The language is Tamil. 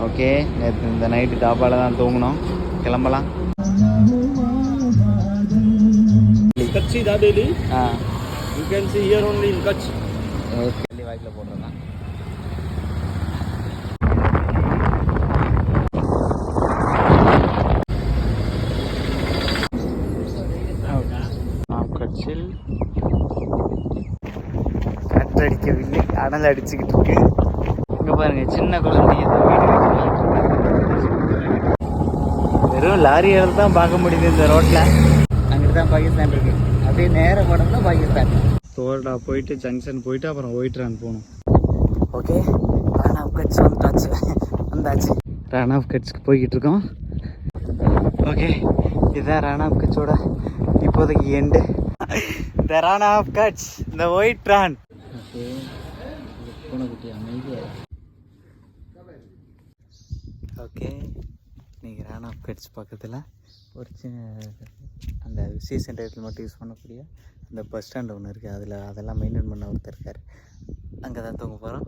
ஓகே, நேற்று இந்த நைட்டு தாப்பால தான் தூங்கணும். கிளம்பலாம். Kutch daily. ஆ, You can see here only in Kutch. Okay, வாய்க்கில் போடுறேன்னா கட்சில் காற்றடிக்கவில்லை, அனல் அடிச்சுக்கிட்டு இருக்கு. இங்க பாருங்க, சின்ன குழந்தைங்க வெறும் லாரியால் தான் பார்க்க முடியுது இந்த ரோட்ல. அங்கிட்டு தான் பாகிஸ்தான் இருக்கு. அப்படியே நேரம் போனோம்னா பாகிஸ்தான். தோல்டா போயிட்டு ஜங்ஷன் போயிட்டு அப்புறம் ஒயிட்ரான் போகணும். ஓகே, ரான் ஆஃப் கட்ச் வந்தாச்சு. ரான் ஆஃப் கட்ச்க்கு போய்கிட்டு இருக்கோம். ஓகே, இதுதான் ரான் ஆஃப் கட்சோட இப்போதைக்கு end. The Run of Kutch, the White Run. Okay, பூனைக்குட்டி அமைதியாக. ஓகே, நீங்கள் ரான் ஆஃப் கட்ச் பக்கத்தில் ஒரு சின்ன அந்த சீசன் டயத்தில் மட்டும் யூஸ் பண்ணக்கூடிய அந்த பஸ் ஸ்டாண்ட் ஒன்று இருக்குது. அதெல்லாம் மெயின்டைன் பண்ண ஒருத்தர் இருக்கார். அங்கே தான் தூங்க போகிறோம்.